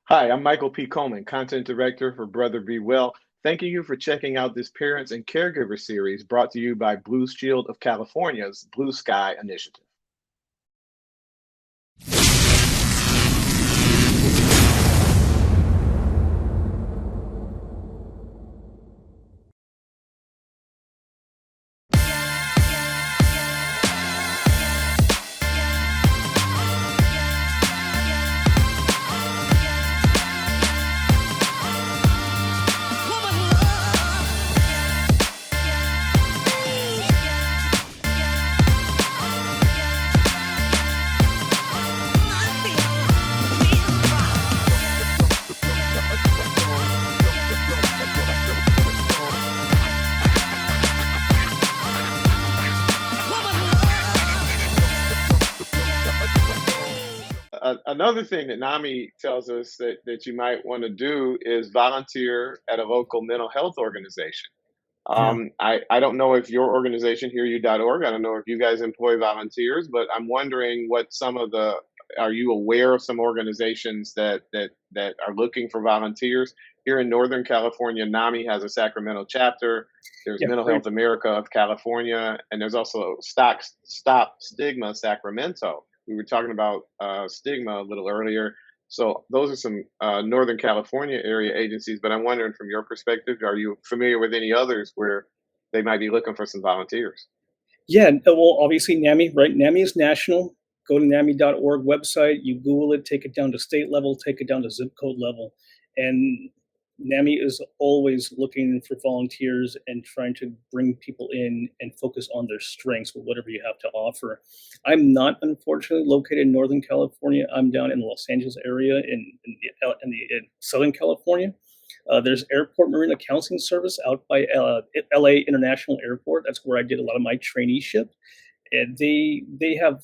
Hi, I'm Michael P. Coleman, Content Director for Brother Be Well. Thanking you for checking out this Parents and Caregiver series brought to you by Blue Shield of California's Blue Sky Initiative. Another thing that NAMI tells us that you might want to do is volunteer at a local mental health organization. Yeah. I don't know if your organization, HearYou.org, I don't know if you guys employ volunteers, but I'm wondering what some of the, are you aware of some organizations that are looking for volunteers? Here in Northern California, NAMI has a Sacramento chapter. There's Yeah. Mental Great. Health America of California, and there's also Stop Stigma Sacramento. We were talking about stigma a little earlier. So those are some Northern California area agencies, but I'm wondering from your perspective, are you familiar with any others where they might be looking for some volunteers? Yeah. Well, obviously, NAMI, right? NAMI is national. Go to NAMI.org website, you Google it, take it down to state level, take it down to zip code level. And NAMI is always looking for volunteers and trying to bring people in and focus on their strengths with whatever you have to offer. I'm not, unfortunately, located in Northern California. I'm down in the Los Angeles area in Southern California. There's Airport Marina Counseling Service out by LA International Airport. That's where I did a lot of my traineeship. And they have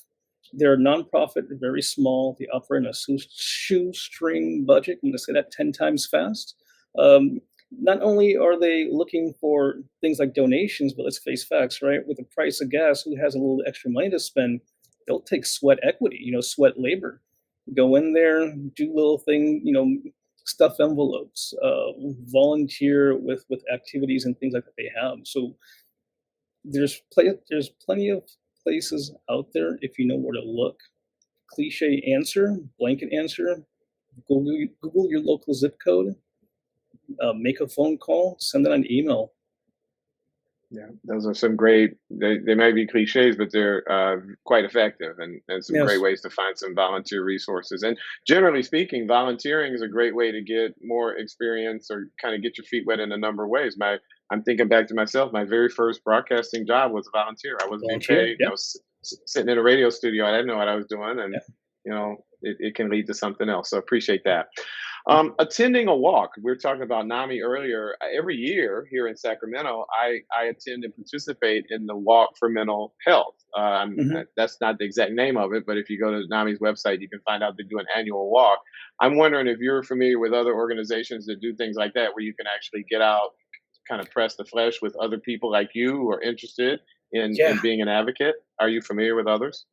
they're a nonprofit, they're very small. They operate in a shoestring budget. I'm going to say that 10 times fast. Not only are they looking for things like donations, but let's face facts, right? With the price of gas, who has a little extra money to spend? They'll take sweat equity, sweat labor. Go in there, do little thing, stuff envelopes, volunteer with activities and things like that they have. So there's plenty of places out there if you know where to look. Cliche answer, blanket answer. Google your local zip code, make a phone call, send it an email. Yeah, those are some great, they may be cliches, but they're quite effective and some great Yes. ways to find some volunteer resources. And generally speaking, volunteering is a great way to get more experience or kind of get your feet wet in a number of ways. I'm thinking back to myself, my very first broadcasting job was a volunteer. I wasn't being Volunteer. paid, Yeah. sitting in a radio studio. I didn't know what I was doing. And, Yeah. it can lead to something else. So appreciate that. Attending a walk. We were talking about NAMI earlier. Every year here in Sacramento, I attend and participate in the Walk for Mental Health. Hmm. That's not the exact name of it, but if you go to NAMI's website, you can find out they do an annual walk. I'm wondering if you're familiar with other organizations that do things like that, where you can actually get out, kind of press the flesh with other people like you who are interested Yeah. in being an advocate. Are you familiar with others?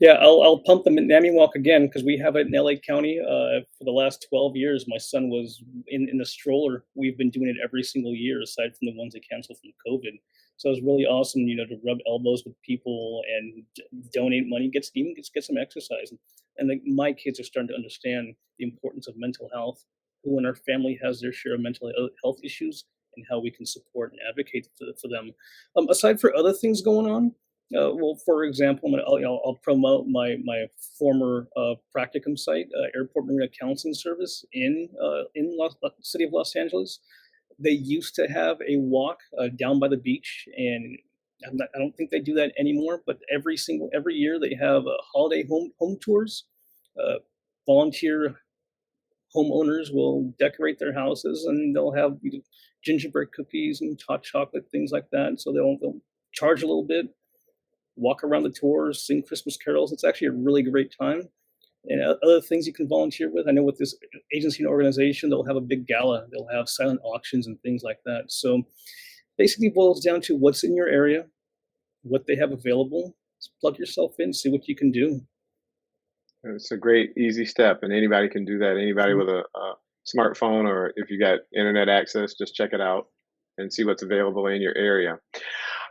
Yeah, I'll pump the NAMI walk again because we have it in LA County. For the last 12 years, my son was in the stroller. We've been doing it every single year, aside from the ones that canceled from COVID. So it was really awesome, to rub elbows with people and donate money, get some exercise. And like my kids are starting to understand the importance of mental health. Who in our family has their share of mental health issues, and how we can support and advocate for them. Aside for other things going on, well, for example, I'll promote my former practicum site, Airport Marina Counseling Service in city of Los Angeles. They used to have a walk down by the beach, and I don't think they do that anymore. But every year they have holiday home tours. Uh, Volunteer homeowners will decorate their houses, and they'll have gingerbread cookies and hot chocolate, things like that. So they'll charge a little bit, walk around the tours, sing Christmas carols. It's actually a really great time. And other things you can volunteer with. I know with this agency and organization, they'll have a big gala. They'll have silent auctions and things like that. So basically, it boils down to what's in your area, what they have available. Just plug yourself in, see what you can do. It's a great, easy step, and anybody can do that. Anybody Mhm. with a smartphone, or if you got internet access, just check it out and see what's available in your area.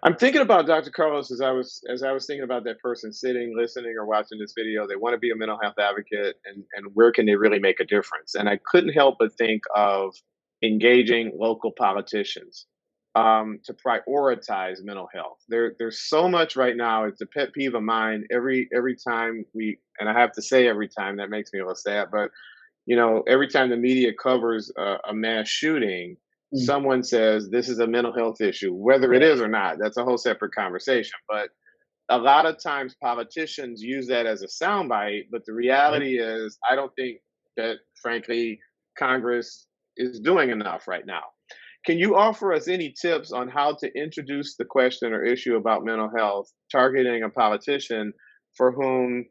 I'm thinking about Dr. Carlos as I was thinking about that person sitting, listening, or watching this video. They want to be a mental health advocate, and where can they really make a difference? And I couldn't help but think of engaging local politicians to prioritize mental health. There's so much right now. It's a pet peeve of mine. Every time and I have to say every time, that makes me a little sad, but every time the media covers a mass shooting, Mm. someone says this is a mental health issue, whether it Yeah. is or not. That's a whole separate conversation. But a lot of times politicians use that as a soundbite. But the Right. reality is, I don't think that, frankly, Congress is doing enough right now. Can you offer us any tips on how to introduce the question or issue about mental health, targeting a politician for whom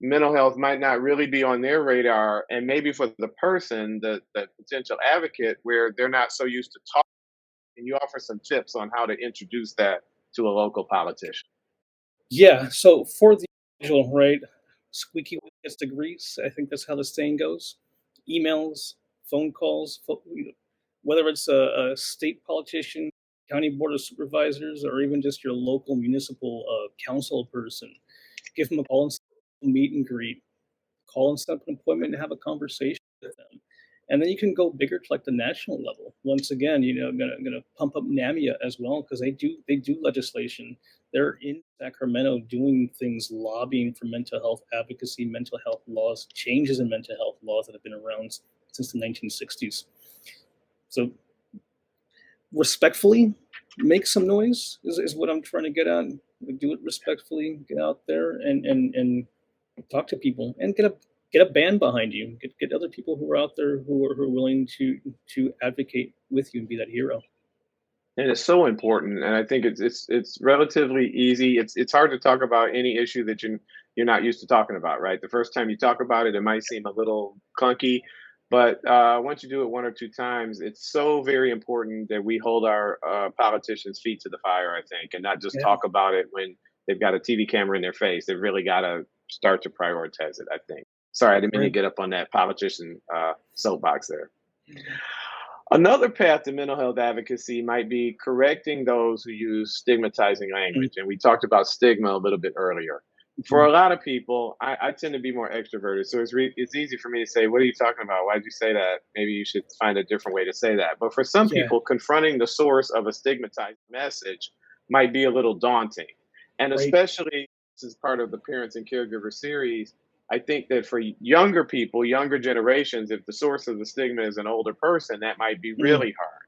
mental health might not really be on their radar, and maybe for the person, the potential advocate, where they're not so used to talking? Can you offer some tips on how to introduce that to a local politician? Yeah. So for the individual, right? Squeaky wheel gets the grease. I think that's how the saying goes. Emails, phone calls, whether it's a state politician, county board of supervisors, or even just your local municipal council person, give them a call and set up a meet and greet. Call and set up an appointment and have a conversation with them. And then you can go bigger to like the national level. Once again, gonna pump up NAMIA as well because they do legislation. They're in Sacramento doing things, lobbying for mental health advocacy, mental health laws, changes in mental health laws that have been around since the 1960s. So respectfully, make some noise is what I'm trying to get at. Do it respectfully. Get out there and talk to people and get a band behind you. Get other people who are out there who are willing to advocate with you and be that hero. And it's so important, and I think it's relatively easy. It's hard to talk about any issue that you're not used to talking about, right? The first time you talk about it, it might seem a little clunky, but once you do it one or two times, it's so very important that we hold our politicians' feet to the fire, I think, and not just Yeah, talk about it when they've got a TV camera in their face. They've really got to start to prioritize it, I think. Sorry, I didn't mean to right. get up on that politician soapbox there. Another path to mental health advocacy might be correcting those who use stigmatizing language. And we talked about stigma a little bit earlier. For Mhm. a lot of people, I tend to be more extroverted. So it's easy for me to say, what are you talking about? Why'd you say that? Maybe you should find a different way to say that. But for some Yeah, people, confronting the source of a stigmatized message might be a little daunting. And right. especially, this is part of the Parents and Caregiver series, I think that for younger people, younger generations, if the source of the stigma is an older person, that might be Mm. really hard.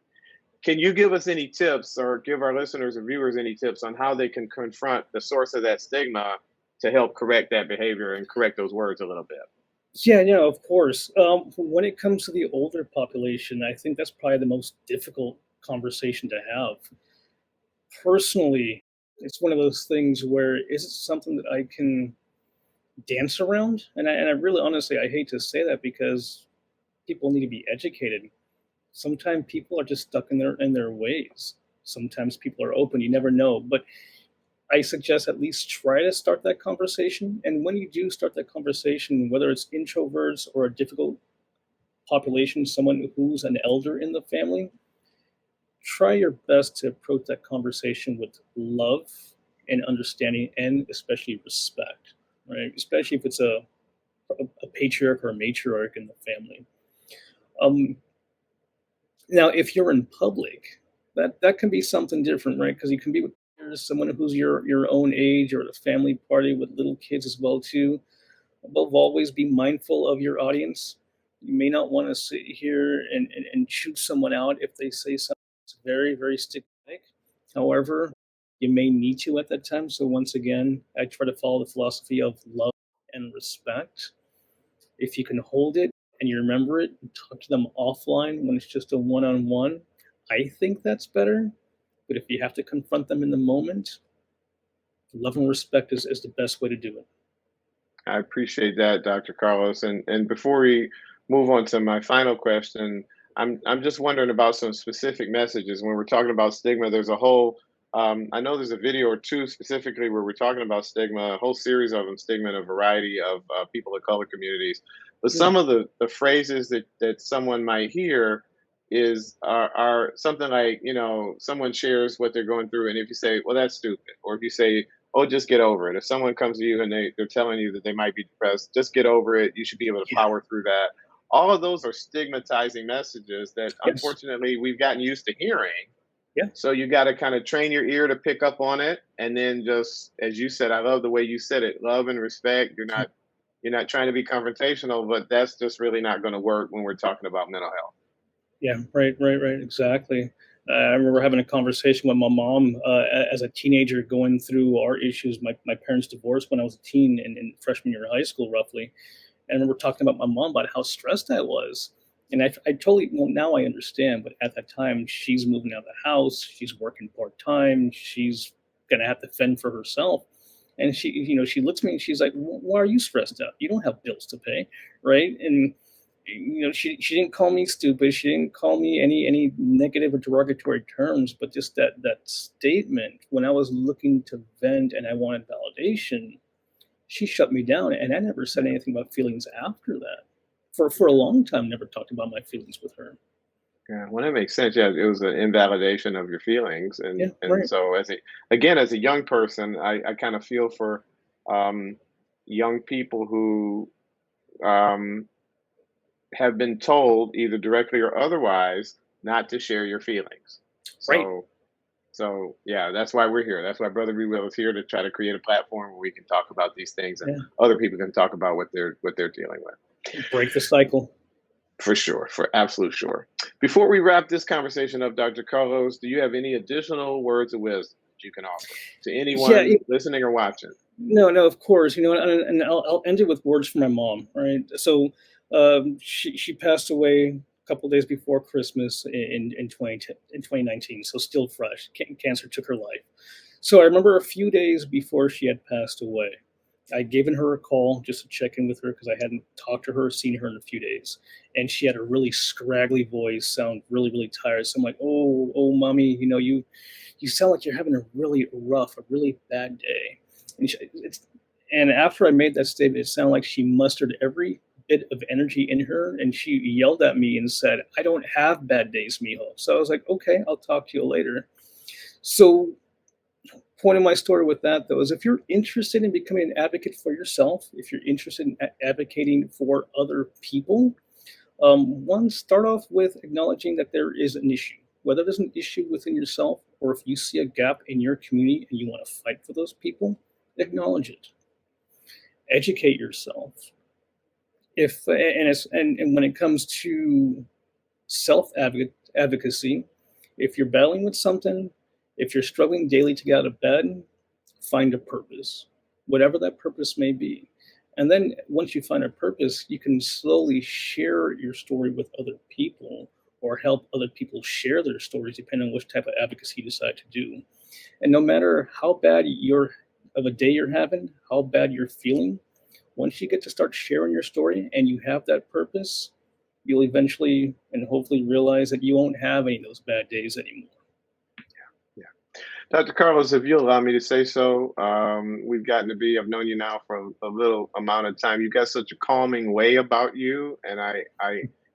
Can you give us any tips, or give our listeners and viewers any tips on how they can confront the source of that stigma to help correct that behavior and correct those words a little bit? Yeah, of course. When it comes to the older population, I think that's probably the most difficult conversation to have. Personally, it's one of those things where is it something that I can dance around? And I really honestly I hate to say that because people need to be educated. Sometimes people are just stuck in their ways. Sometimes people are open. You never know. But I suggest at least try to start that conversation. And when you do start that conversation, whether it's introverts or a difficult population, someone who's an elder in the family, try your best to approach that conversation with love and understanding and especially respect, right? Especially if it's a patriarch or a matriarch in the family. Um, Now, if you're in public, that can be something different, right? Because you can be with peers, someone who's your own age, or at a family party with little kids as well too. Above always, be mindful of your audience. You may not want to sit here and shoot someone out if they say something that's very, very stigmatic. However, you may need to at that time. So once again, I try to follow the philosophy of love and respect. If you can hold it and you remember it, and talk to them offline when it's just a one on one, I think that's better. But if you have to confront them in the moment, love and respect is the best way to do it. I appreciate that, Dr. Carlos. And before we move on to my final question, I'm just wondering about some specific messages. When we're talking about stigma, there's a whole I know there's a video or two specifically where we're talking about stigma, a whole series of them, stigma in a variety of people of color communities. But Yeah. some of the phrases that someone might hear are something like, someone shares what they're going through, and if you say, well, that's stupid, or if you say, oh, just get over it. If someone comes to you and they're telling you that they might be depressed, just get over it. You should be able to Yeah. power through that. All of those are stigmatizing messages that Yes. unfortunately we've gotten used to hearing, Yeah. so you got to kind of train your ear to pick up on it, and then just as you said, I love the way you said it, love and respect. You're not trying to be confrontational, but that's just really not going to work when we're talking about mental health. Yeah, right, right, right, exactly. I remember having a conversation with my mom as a teenager, going through our issues. My parents divorced when I was a teen in freshman year of high school, roughly. And I remember talking about my mom about how stressed I was. And I totally, well, now I understand, but at that time, she's moving out of the house, she's working part time, she's gonna have to fend for herself. And she looks at me and she's like, Why are you stressed out? You don't have bills to pay, right?" And she didn't call me stupid, she didn't call me any negative or derogatory terms, but just that statement when I was looking to vent and I wanted validation, she shut me down, and I never said anything about feelings after that. For a long time, never talked about my feelings with her. Yeah, well, that makes sense. Yeah, it was an invalidation of your feelings, Yeah, and right. so as a young person, I kind of feel for um, young people who um, have been told either directly or otherwise not to share your feelings. Right. So yeah, that's why we're here. That's why Brother We Will is here, to try to create a platform where we can talk about these things and Yeah. other people can talk about what they're dealing with. Break the cycle. For sure, for absolute sure. Before we wrap this conversation up, Dr. Carlos, do you have any additional words of wisdom that you can offer to Yeah, anyone listening or watching? no, no, of course, and I'll end it with words from my mom, right? So, she passed away a couple days before Christmas in 2019, so still fresh. Cancer took her life. So I remember a few days before she had passed away, I'd given her a call just to check in with her because I hadn't talked to her, seen her in a few days, and she had a really scraggly voice, sound really, really tired. So I'm like, oh, mommy, you sound like you're having a really rough, a really bad day. And and after I made that statement, it sounded like she mustered every bit of energy in her, and she yelled at me and said, "I don't have bad days, mijo." So I was like, "Okay, I'll talk to you later." So, point of my story with that though is if you're interested in becoming an advocate for yourself, if you're interested in advocating for other people, one, start off with acknowledging that there is an issue. Whether there's an issue within yourself or if you see a gap in your community and you want to fight for those people, acknowledge it. Educate yourself. If and when it comes to self advocacy, if you're battling with something, if you're struggling daily to get out of bed, find a purpose, whatever that purpose may be. And then once you find a purpose, you can slowly share your story with other people or help other people share their stories, depending on which type of advocacy you decide to do. And no matter how bad of a day you're having, how bad you're feeling, once you get to start sharing your story and you have that purpose, you'll eventually and hopefully realize that you won't have any of those bad days anymore. Yeah. Dr. Carlos, if you'll allow me to say so, I've known you now for a little amount of time. You've got such a calming way about you, and I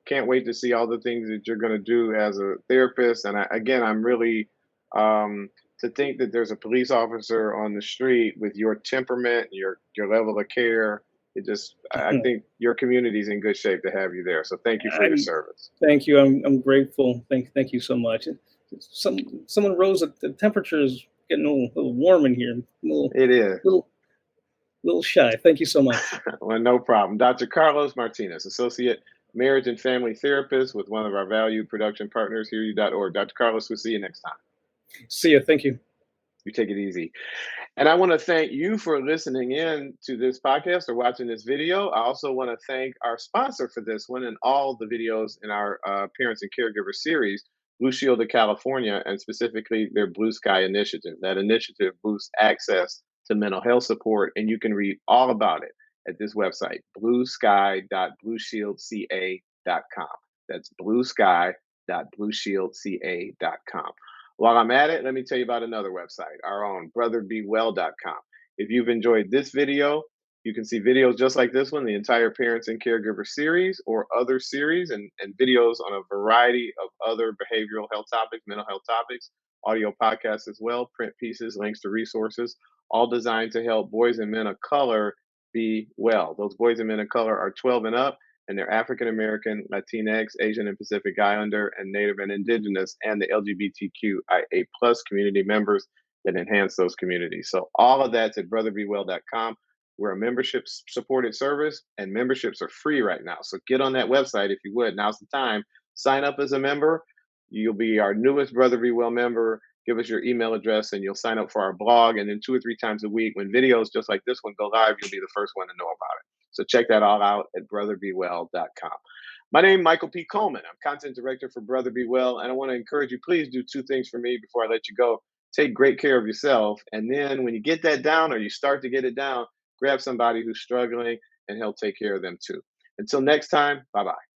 can't wait to see all the things that you're going to do as a therapist. And again, I'm really, to think that there's a police officer on the street with your temperament, your level of care. I think your community's in good shape to have you there. So thank you for your I'm service. Thank you. I'm grateful. Thank you so much. Someone rose that the temperature is getting a little warm in here. I'm a It is. little little shy. Thank you so much. Well, no problem. Dr. Carlos Martinez, Associate Marriage and Family Therapist with one of our valued production partners, HearYou.org. Dr. Carlos, we'll see you next time. See you. Thank you. You take it easy. And I want to thank you for listening in to this podcast or watching this video. I also want to thank our sponsor for this one and all the videos in our Parents and Caregiver series, Blue Shield of California, and specifically their Blue Sky initiative. That initiative boosts access to mental health support, and you can read all about it at this website, bluesky.blueshieldca.com. That's bluesky.blueshieldca.com. While I'm at it, let me tell you about another website, our own, brotherbewell.com. If you've enjoyed this video, you can see videos just like this one, the entire Parents and Caregiver series, or other series and videos on a variety of other behavioral health topics, mental health topics, audio podcasts as well, print pieces, links to resources, all designed to help boys and men of color be well. Those boys and men of color are 12 and up, and they're African American, Latinx, Asian and Pacific Islander, and Native and Indigenous, and the LGBTQIA plus community members that enhance those communities. So all of that's at brotherbewell.com. We're a membership supported service, and memberships are free right now. So get on that website if you would. Now's the time. Sign up as a member. You'll be our newest Brother Be Well member. Give us your email address and you'll sign up for our blog. And then 2 or 3 times a week, when videos just like this one go live, you'll be the first one to know about it. So check that all out at brotherbewell.com. My name is Michael P. Coleman. I'm content director for Brother Be Well. And I want to encourage you, please do 2 things for me before I let you go. Take great care of yourself. And then when you get that down or you start to get it down, grab somebody who's struggling and help take care of them too. Until next time, bye bye.